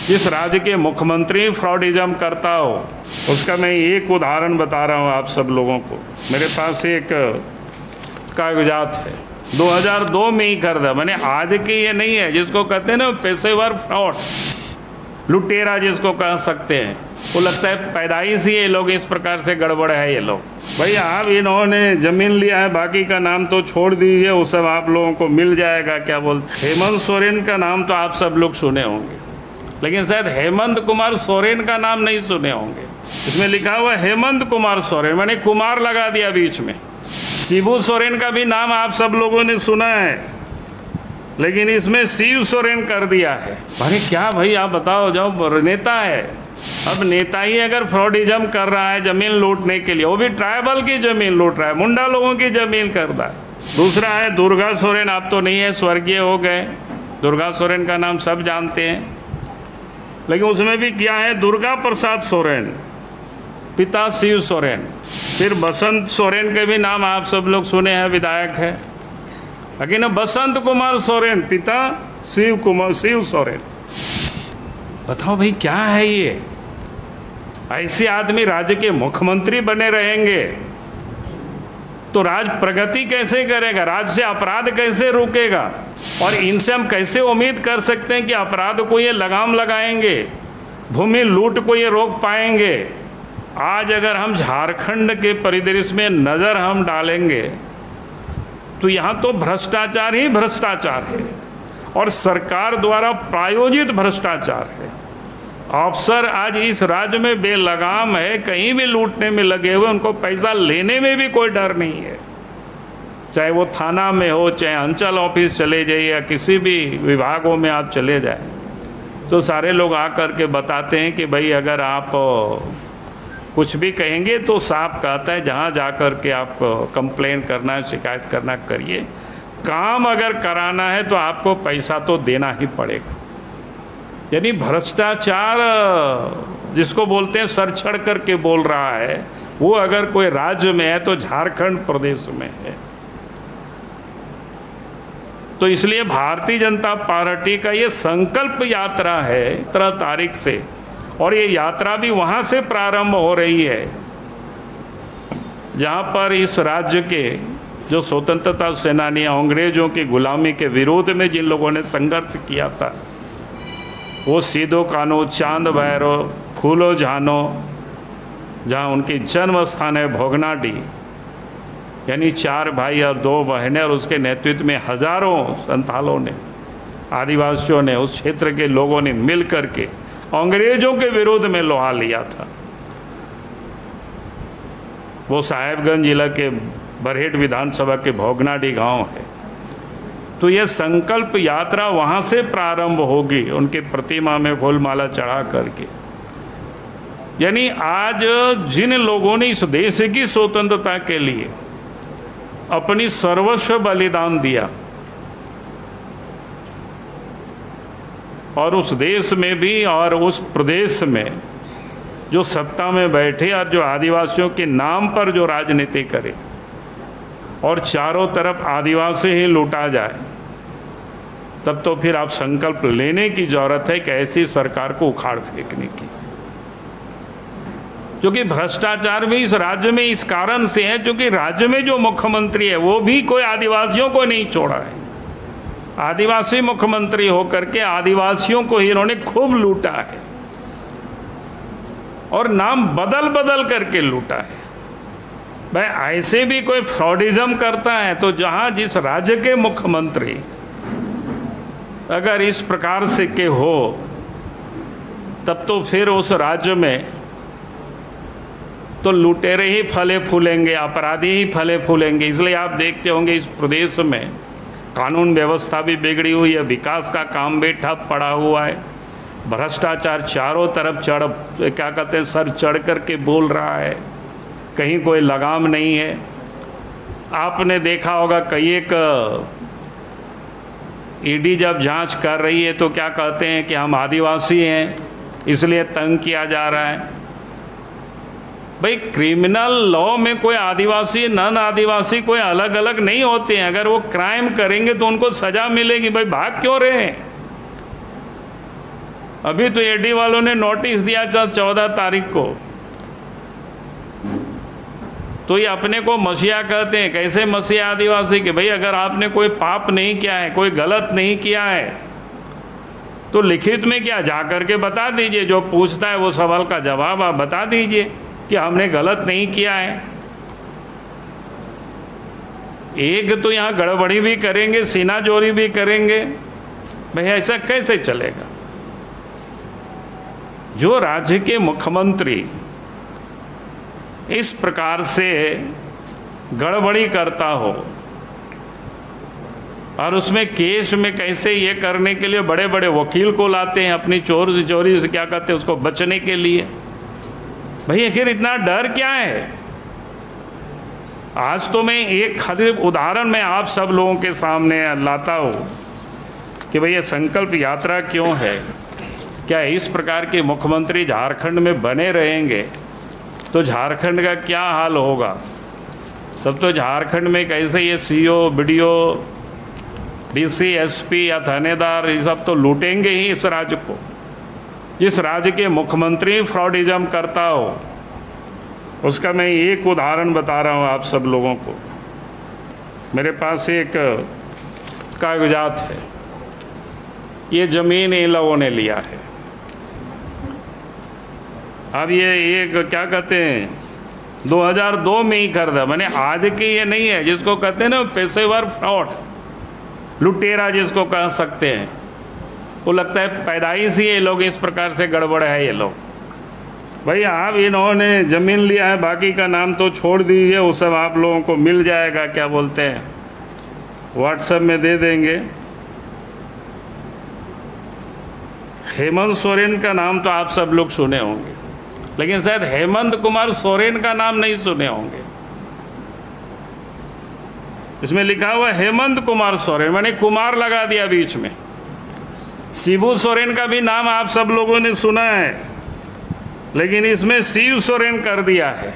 जिस राज्य के मुख्यमंत्री फ्रॉडिज्म करता हो, उसका मैं एक उदाहरण बता रहा हूँ आप सब लोगों को। मेरे पास एक कागजात है, 2002 में ही कर दा मैंने, आज की ये नहीं है, जिसको कहते हैं ना पेशेवर फ्रॉड, लुटेरा जिसको कह सकते हैं। वो लगता है पैदाइश ही ये लोग इस प्रकार से गड़बड़ है ये लोग। भाई आप इन्होंने ज़मीन लिया है, बाकी का नाम तो छोड़ दीजिए, वो सब आप लोगों को मिल जाएगा। क्या बोलते, हेमंत सोरेन का नाम तो आप सब लोग सुने होंगे, लेकिन शायद हेमंत कुमार सोरेन का नाम नहीं सुने होंगे। इसमें लिखा हुआ हेमंत कुमार सोरेन, मैंने कुमार लगा दिया बीच में। शिबू सोरेन का भी नाम आप सब लोगों ने सुना है, लेकिन इसमें शिव सोरेन कर दिया है। भाई क्या भाई आप बताओ, जो नेता है, अब नेता ही अगर फ्रॉडिज्म कर रहा है ज़मीन लूटने के लिए, वो भी ट्राइबल की ज़मीन लूट रहा है, मुंडा लोगों की ज़मीन कर रहा है। दूसरा है दुर्गा सोरेन, आप तो नहीं है, स्वर्गीय हो गए। दुर्गा सोरेन का नाम सब जानते हैं, लेकिन उसमें भी क्या है, दुर्गा प्रसाद सोरेन, पिता शिव सोरेन। फिर बसंत सोरेन के भी नाम आप सब लोग सुने हैं, विधायक है, लेकिन बसंत कुमार सोरेन, पिता शिव सोरेन। बताओ भाई क्या है ये? ऐसे आदमी राज्य के मुख्यमंत्री बने रहेंगे तो राज्य प्रगति कैसे करेगा, राज्य से अपराध कैसे रुकेगा? और इनसे हम कैसे उम्मीद कर सकते हैं कि अपराध को ये लगाम लगाएंगे, भूमि लूट को ये रोक पाएंगे? आज अगर हम झारखंड के परिदृश्य में नज़र हम डालेंगे तो यहाँ तो भ्रष्टाचार ही भ्रष्टाचार है, और सरकार द्वारा प्रायोजित भ्रष्टाचार है। अफसर आज इस राज्य में बेलगाम है, कहीं भी लूटने में लगे हुए, उनको पैसा लेने में भी कोई डर नहीं है। चाहे वो थाना में हो, चाहे अंचल ऑफिस चले जाइए, या किसी भी विभागों में आप चले जाए, तो सारे लोग आकर के बताते हैं कि भाई अगर आप कुछ भी कहेंगे तो साफ कहता है जहाँ जा कर के आप कंप्लेन करना है, शिकायत करना करिए, काम अगर कराना है तो आपको पैसा तो देना ही पड़ेगा। यानी भ्रष्टाचार जिसको बोलते हैं सर चढ़ करके बोल रहा है, वो अगर कोई राज्य में है तो झारखंड प्रदेश में है। तो इसलिए भारतीय जनता पार्टी का ये संकल्प यात्रा है 17 तारीख से, और ये यात्रा भी वहाँ से प्रारंभ हो रही है जहाँ पर इस राज्य के जो स्वतंत्रता सेनानी, अंग्रेजों की गुलामी के विरोध में जिन लोगों ने संघर्ष किया था, वो सीधो कानो, चांद भैरव, फूलो झानो, जहाँ उनकी जन्म स्थान है भोगनाडी, यानी 4 भाई और 2 बहनें, और उसके नेतृत्व में हजारों संथालों ने, आदिवासियों ने, उस क्षेत्र के लोगों ने मिल कर के अंग्रेजों के विरोध में लोहा लिया था। वो साहेबगंज जिला के बरहेट विधानसभा के भोगनाडी गांव है। तो यह संकल्प यात्रा वहाँ से प्रारंभ होगी, उनकी प्रतिमा में फूलमाला चढ़ा करके। यानी आज जिन लोगों ने इस देश की स्वतंत्रता के लिए अपनी सर्वस्व बलिदान दिया, और उस देश में भी और उस प्रदेश में जो सत्ता में बैठे और जो आदिवासियों के नाम पर जो राजनीति करे, और चारों तरफ आदिवासी ही लूटा जाए, तब तो फिर आप संकल्प लेने की ज़रूरत है कि ऐसी सरकार को उखाड़ फेंकने की। क्योंकि भ्रष्टाचार भी इस राज्य में इस कारण से है, क्योंकि राज्य में जो मुख्यमंत्री है वो भी कोई आदिवासियों को नहीं छोड़ा है। आदिवासी मुख्यमंत्री होकर के आदिवासियों को ही इन्होंने खूब लूटा है, और नाम बदल बदल करके लूटा है। भाई ऐसे भी कोई फ्रॉडिज्म करता है तो जहाँ जिस राज्य के मुख्यमंत्री अगर इस प्रकार से के हो, तब तो फिर उस राज्य में तो लुटेरे ही फले फूलेंगे, अपराधी ही फले फूलेंगे। इसलिए आप देखते होंगे इस प्रदेश में कानून व्यवस्था भी बिगड़ी हुई है, विकास का काम भी ठप पड़ा हुआ है, भ्रष्टाचार चारों तरफ क्या कहते हैं, सर चढ़ करके बोल रहा है, कहीं कोई लगाम नहीं है। आपने देखा होगा कई एक ईडी जब जांच कर रही है तो क्या कहते हैं कि हम आदिवासी हैं इसलिए तंग किया जा रहा है। भाई क्रिमिनल लॉ में कोई आदिवासी नॉन आदिवासी कोई अलग अलग नहीं होते हैं। अगर वो क्राइम करेंगे तो उनको सजा मिलेगी। भाई भाग क्यों रहे हैं? अभी तो ईडी वालों ने नोटिस दिया 14 तारीख को, तो ये अपने को मसीहा कहते हैं। कैसे मसीहा आदिवासी के? भाई अगर आपने कोई पाप नहीं किया है, कोई गलत नहीं किया है, तो लिखित में क्या जा करके बता दीजिए। जो पूछता है वो सवाल का जवाब आप बता दीजिए कि हमने गलत नहीं किया है। एक तो यहाँ गड़बड़ी भी करेंगे, सीना जोरी भी करेंगे, भाई ऐसा कैसे चलेगा? जो राज्य के मुख्यमंत्री इस प्रकार से गड़बड़ी करता हो और उसमें केस में कैसे ये करने के लिए बड़े बड़े वकील को लाते हैं अपनी चोरी से क्या कहते हैं उसको बचने के लिए। भाई आखिर इतना डर क्या है? आज तो मैं एक खाली उदाहरण में आप सब लोगों के सामने लाता हूँ कि भाई ये संकल्प यात्रा क्यों है। क्या इस प्रकार के मुख्यमंत्री झारखंड में बने रहेंगे तो झारखंड का क्या हाल होगा? तब तो झारखंड में कैसे ये सीओ, बीडीओ, डीसी, एसपी या थानेदार ये सब तो लूटेंगे ही इस राज्य को। जिस राज्य के मुख्यमंत्री फ्रॉडिज्म करता हो, उसका मैं एक उदाहरण बता रहा हूँ आप सब लोगों को। मेरे पास एक कागजात है, ये ज़मीन इन लोगों ने लिया है। अब ये एक क्या कहते हैं 2002 में ही खरीदा, मैंने आज की ये नहीं है। जिसको कहते हैं ना पेशेवर फ्रॉड, लुटेरा जिसको कह सकते हैं, वो लगता है पैदाइश ही ये लोग इस प्रकार से गड़बड़ है ये लोग। भाई आप इन्होंने ज़मीन लिया है, बाकी का नाम तो छोड़ दीजिए, वो सब आप लोगों को मिल जाएगा, क्या बोलते हैं व्हाट्सएप में दे देंगे। हेमंत सोरेन का नाम तो आप सब लोग सुने होंगे, लेकिन शायद हेमंत कुमार सोरेन का नाम नहीं सुने होंगे। इसमें लिखा हुआ हेमंत कुमार सोरेन, मैंने कुमार लगा दिया बीच में। शिबू सोरेन का भी नाम आप सब लोगों ने सुना है, लेकिन इसमें शिव सोरेन कर दिया है।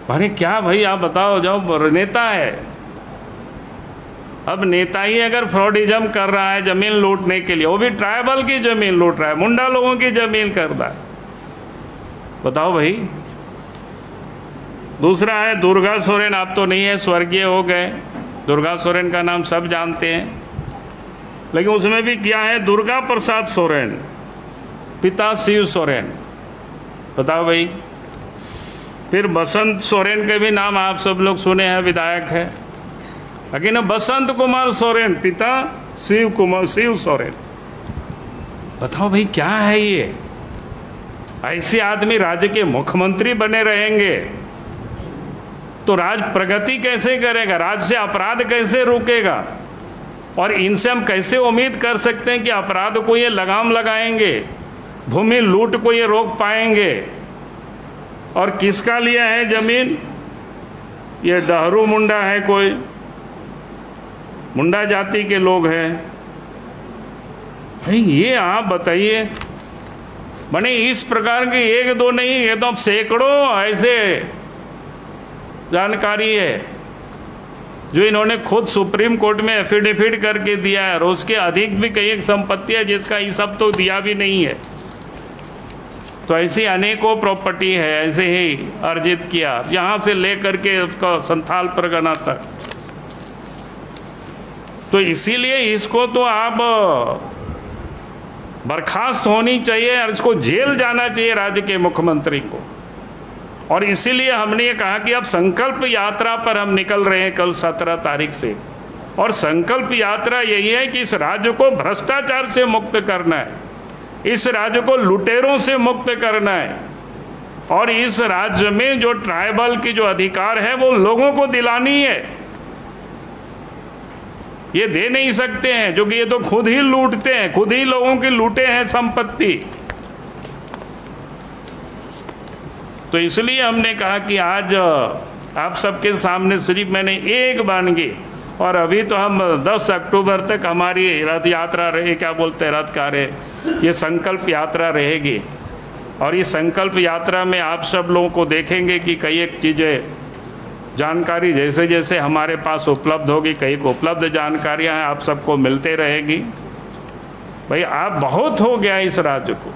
अरे क्या भाई आप बताओ, जब नेता है, अब नेता ही अगर फ्रॉडिज्म कर रहा है जमीन लूटने के लिए, वो भी ट्राइबल की जमीन लूट रहा है, मुंडा लोगों की जमीन कर रहा है, बताओ भाई। दूसरा है दुर्गा सोरेन, आप तो नहीं है, स्वर्गीय हो गए। दुर्गा सोरेन का नाम सब जानते हैं, लेकिन उसमें भी क्या है दुर्गा प्रसाद सोरेन, पिता शिव सोरेन, बताओ भाई। फिर बसंत सोरेन के भी नाम आप सब लोग सुने हैं, विधायक है, लेकिन बसंत कुमार सोरेन, पिता शिव सोरेन। बताओ भाई क्या है ये? ऐसे आदमी राज्य के मुख्यमंत्री बने रहेंगे तो राज्य प्रगति कैसे करेगा? राज्य से अपराध कैसे रुकेगा? और इनसे हम कैसे उम्मीद कर सकते हैं कि अपराध को ये लगाम लगाएंगे, भूमि लूट को ये रोक पाएंगे? और किसका लिया है जमीन? ये डहरू मुंडा है, कोई मुंडा जाति के लोग हैं। भाई ये आप बताइए, माने इस प्रकार के एक दो नहीं, ये तो सैकड़ों ऐसे जानकारी है जो इन्होंने खुद सुप्रीम कोर्ट में एफिडेविट करके दिया है, और उसके अधिक भी कई एक संपत्ति है जिसका ये सब तो दिया भी नहीं है। तो ऐसी अनेकों प्रॉपर्टी है ऐसे ही अर्जित किया, यहाँ से लेकर के उसका संथाल परगना तक। तो इसीलिए इसको तो आप बर्खास्त होनी चाहिए और इसको जेल जाना चाहिए राज्य के मुख्यमंत्री को। और इसीलिए हमने ये कहा कि अब संकल्प यात्रा पर हम निकल रहे हैं कल 17 तारीख से, और संकल्प यात्रा यही है कि इस राज्य को भ्रष्टाचार से मुक्त करना है, इस राज्य को लुटेरों से मुक्त करना है, और इस राज्य में जो ट्राइबल की जो अधिकार है वो लोगों को दिलानी है। ये दे नहीं सकते हैं, जो कि ये तो खुद ही लूटते हैं, खुद ही लोगों की लूटे हैं संपत्ति। तो इसलिए हमने कहा कि आज आप सबके सामने सिर्फ मैंने एक वानगी, और अभी तो हम 10 अक्टूबर तक हमारी रथ यात्रा रहे, क्या बोलते हैं रथ कार्य, ये संकल्प यात्रा रहेगी। और इस संकल्प यात्रा में आप सब लोगों को देखेंगे कि कई एक चीज़ें जानकारी जैसे जैसे हमारे पास उपलब्ध होगी, कई को उपलब्ध जानकारियाँ हैं आप सबको मिलते रहेगी। भाई आप बहुत हो गया इस राज्य को,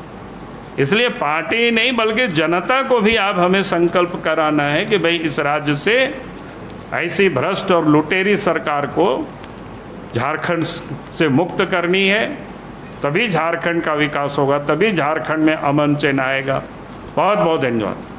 इसलिए पार्टी नहीं बल्कि जनता को भी आप हमें संकल्प कराना है कि भाई इस राज्य से ऐसी भ्रष्ट और लुटेरी सरकार को झारखंड से मुक्त करनी है, तभी झारखंड का विकास होगा, तभी झारखंड में अमन चैन आएगा। बहुत बहुत धन्यवाद।